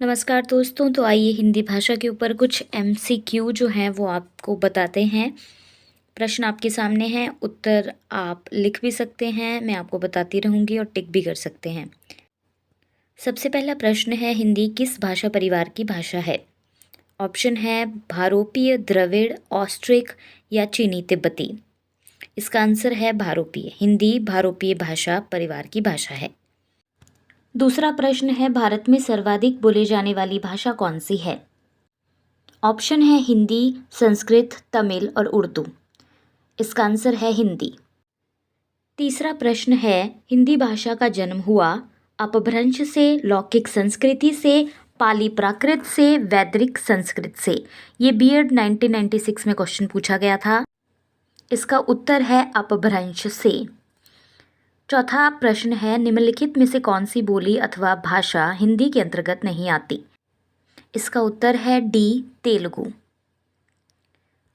नमस्कार दोस्तों। तो आइए हिंदी भाषा के ऊपर कुछ एमसीक्यू जो हैं वो आपको बताते हैं। प्रश्न आपके सामने हैं, उत्तर आप लिख भी सकते हैं, मैं आपको बताती रहूँगी और टिक भी कर सकते हैं। सबसे पहला प्रश्न है, हिंदी किस भाषा परिवार की भाषा है? ऑप्शन है भारोपीय, द्रविड़, ऑस्ट्रिक या चीनी तिब्बती। इसका आंसर है भारोपीय। हिंदी भारोपीय भाषा परिवार की भाषा है। दूसरा प्रश्न है, भारत में सर्वाधिक बोले जाने वाली भाषा कौन सी है? ऑप्शन है हिंदी, संस्कृत, तमिल और उर्दू। इसका आंसर है हिंदी। तीसरा प्रश्न है, हिंदी भाषा का जन्म हुआ अपभ्रंश से, लौकिक संस्कृति से, पाली प्राकृत से, वैदिक संस्कृत से। ये बीएड 1996 में क्वेश्चन पूछा गया था। इसका उत्तर है अपभ्रंश से। चौथा प्रश्न है, निम्नलिखित में से कौन सी बोली अथवा भाषा हिंदी के अंतर्गत नहीं आती? इसका उत्तर है डी, तेलुगु।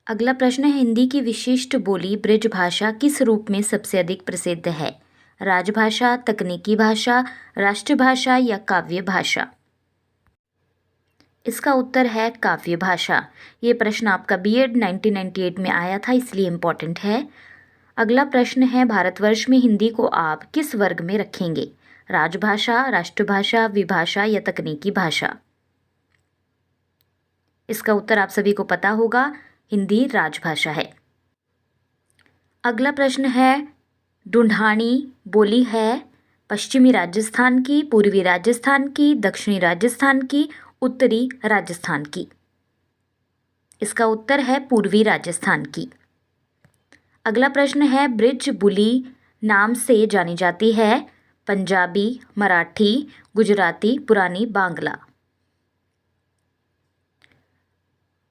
अगला प्रश्न है, हिंदी की विशिष्ट बोली ब्रिज भाषा किस रूप में सबसे अधिक प्रसिद्ध है? राजभाषा, तकनीकी भाषा, राष्ट्रभाषा या काव्य भाषा? इसका उत्तर है काव्य भाषा। ये प्रश्न आपका बीएड 1998 में आया था, इसलिए इम्पॉर्टेंट है। अगला प्रश्न है, भारतवर्ष में हिंदी को आप किस वर्ग में रखेंगे? राजभाषा, राष्ट्रभाषा, विभाषा या तकनीकी भाषा? इसका उत्तर आप सभी को पता होगा, हिंदी राजभाषा है। अगला प्रश्न है, ढूंढानी बोली है पश्चिमी राजस्थान की, पूर्वी राजस्थान की, दक्षिणी राजस्थान की, उत्तरी राजस्थान की। इसका उत्तर है पूर्वी राजस्थान की। अगला प्रश्न है, ब्रिज बुली नाम से जानी जाती है पंजाबी, मराठी, गुजराती, पुरानी बांग्ला।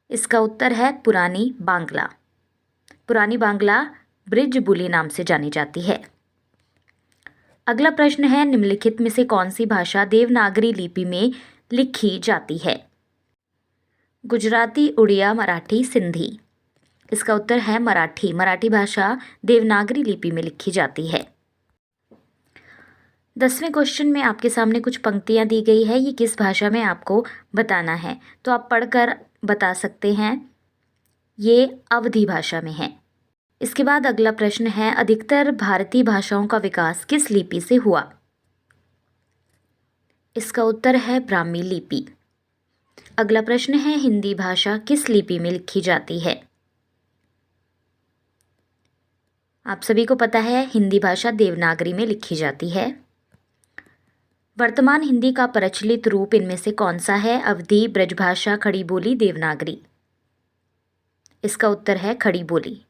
इसका उत्तर है पुरानी बांग्ला। पुरानी बांग्ला ब्रिज बुली नाम से जानी जाती है। अगला प्रश्न है, निम्नलिखित में से कौन सी भाषा देवनागरी लिपि में लिखी जाती है? गुजराती, उड़िया, मराठी, सिंधी। इसका उत्तर है मराठी। मराठी भाषा देवनागरी लिपि में लिखी जाती है। 10वें क्वेश्चन में आपके सामने कुछ पंक्तियां दी गई है, ये किस भाषा में आपको बताना है, तो आप पढ़कर बता सकते हैं। ये अवधी भाषा में है। इसके बाद अगला प्रश्न है, अधिकतर भारतीय भाषाओं का विकास किस लिपि से हुआ? इसका उत्तर है ब्राह्मी लिपि। अगला प्रश्न है, हिंदी भाषा किस लिपि में लिखी जाती है? आप सभी को पता है, हिंदी भाषा देवनागरी में लिखी जाती है। वर्तमान हिंदी का प्रचलित रूप इनमें से कौन सा है? अवधी, ब्रजभाषा, खड़ी बोली, देवनागरी। इसका उत्तर है खड़ी बोली।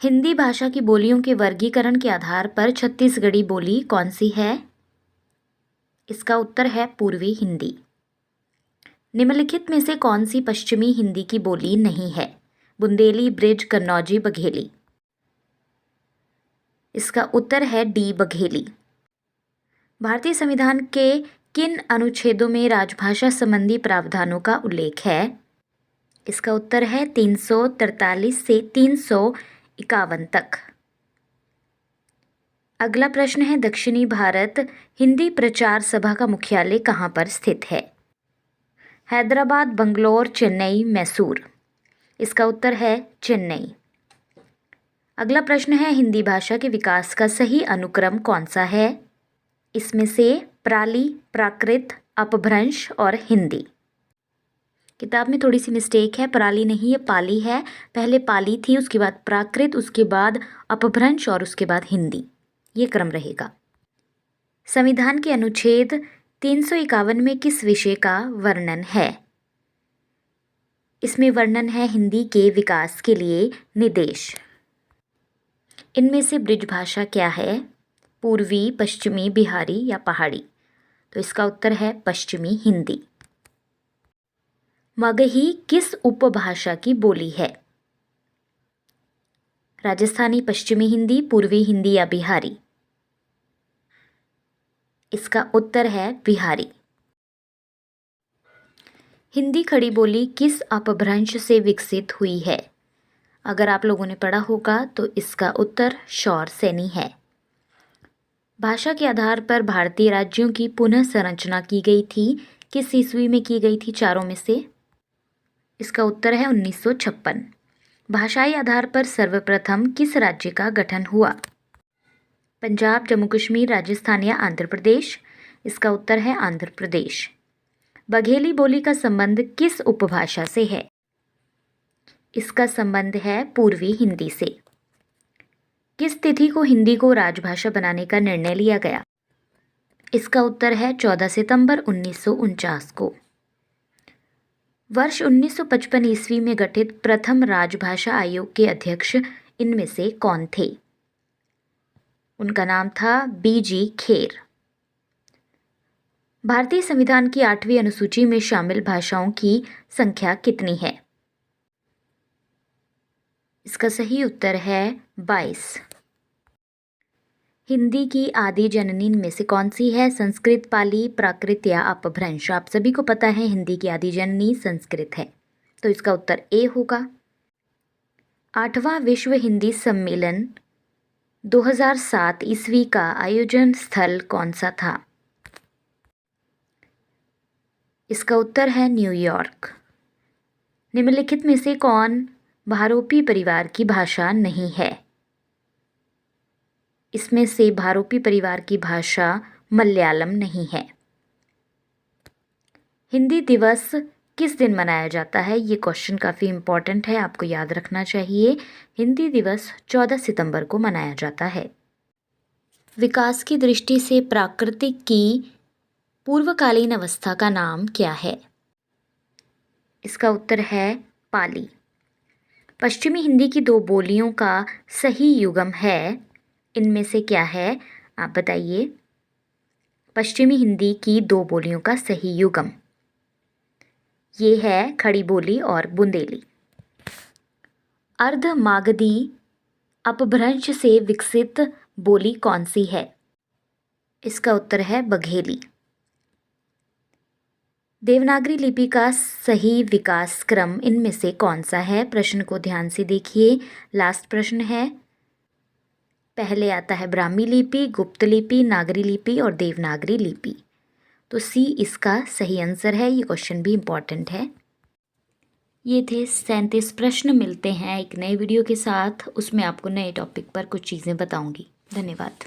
हिंदी भाषा की बोलियों के वर्गीकरण के आधार पर छत्तीसगढ़ी बोली कौन सी है? इसका उत्तर है पूर्वी हिंदी। निम्नलिखित में से कौन सी पश्चिमी हिंदी की बोली नहीं है? बुंदेली, ब्रिज, कन्नौजी, बघेली। इसका उत्तर है डी, बघेली। भारतीय संविधान के किन अनुच्छेदों में राजभाषा संबंधी प्रावधानों का उल्लेख है? इसका उत्तर है 343 से 351 तक। अगला प्रश्न है, दक्षिणी भारत हिंदी प्रचार सभा का मुख्यालय कहाँ पर स्थित है? हैदराबाद, बंगलौर, चेन्नई, मैसूर। इसका उत्तर है चेन्नई। अगला प्रश्न है, हिंदी भाषा के विकास का सही अनुक्रम कौन सा है? इसमें से प्राली, प्राकृत, अपभ्रंश और हिंदी। किताब में थोड़ी सी मिस्टेक है, प्राली नहीं, ये पाली है। पहले पाली थी, उसके बाद प्राकृत, उसके बाद अपभ्रंश और उसके बाद हिंदी। ये क्रम रहेगा। संविधान के अनुच्छेद 351 में किस विषय का वर्णन है? इसमें वर्णन है हिंदी के विकास के लिए निर्देश। इनमें से ब्रिज भाषा क्या है? पूर्वी, पश्चिमी, बिहारी या पहाड़ी? तो इसका उत्तर है पश्चिमी हिंदी। मगही किस उपभाषा की बोली है? राजस्थानी, पश्चिमी हिंदी, पूर्वी हिंदी या बिहारी? इसका उत्तर है बिहारी। हिंदी खड़ी बोली किस अपभ्रंश से विकसित हुई है? अगर आप लोगों ने पढ़ा होगा तो इसका उत्तर शौर सैनी है। भाषा के आधार पर भारतीय राज्यों की पुनः संरचना की गई थी, किस ईस्वी में की गई थी चारों में से? इसका उत्तर है 1956। भाषाई आधार पर सर्वप्रथम किस राज्य का गठन हुआ? पंजाब, जम्मू कश्मीर, राजस्थान या आंध्र प्रदेश? इसका उत्तर है आंध्र प्रदेश। बघेली बोली का संबंध किस उपभाषा से है? इसका संबंध है पूर्वी हिंदी से। किस तिथि को हिंदी को राजभाषा बनाने का निर्णय लिया गया? इसका उत्तर है 14 सितंबर 1949 को। वर्ष 1955 ईस्वी में गठित प्रथम राजभाषा आयोग के अध्यक्ष इनमें से कौन थे? उनका नाम था BG खेर। भारतीय संविधान की 8वीं अनुसूची में शामिल भाषाओं की संख्या कितनी है? इसका सही उत्तर है 22। हिंदी की आदि जननी में से कौन सी है? संस्कृत, पाली, प्राकृत या अपभ्रंश? आप सभी को पता है हिंदी की आदि जननी संस्कृत है, तो इसका उत्तर ए होगा। 8वां विश्व हिंदी सम्मेलन 2007 ईस्वी का आयोजन स्थल कौन सा था? इसका उत्तर है न्यूयॉर्क। निम्नलिखित में से कौन भारोपी परिवार की भाषा नहीं है? इसमें से भारोपी परिवार की भाषा मलयालम नहीं है। हिंदी दिवस किस दिन मनाया जाता है? ये क्वेश्चन काफ़ी इम्पॉर्टेंट है, आपको याद रखना चाहिए। हिंदी दिवस 14 सितंबर को मनाया जाता है। विकास की दृष्टि से प्राकृतिक की पूर्वकालीन अवस्था का नाम क्या है? इसका उत्तर है पाली। पश्चिमी हिंदी की दो बोलियों का सही युगम है, इनमें से क्या है? आप बताइए। पश्चिमी हिंदी की दो बोलियों का सही युगम ये है खड़ी बोली और बुंदेली। अर्ध मागधी अपभ्रंश से विकसित बोली कौन सी है? इसका उत्तर है बघेली। देवनागरी लिपि का सही विकास क्रम इनमें से कौन सा है? प्रश्न को ध्यान से देखिए, लास्ट प्रश्न है। पहले आता है ब्राह्मी लिपि, गुप्त लिपि, नागरी लिपि और देवनागरी लिपि। तो सी इसका सही आंसर है। ये क्वेश्चन भी इम्पॉर्टेंट है। ये थे 37 प्रश्न। मिलते हैं एक नए वीडियो के साथ, उसमें आपको नए टॉपिक पर कुछ चीज़ें बताऊंगी। धन्यवाद।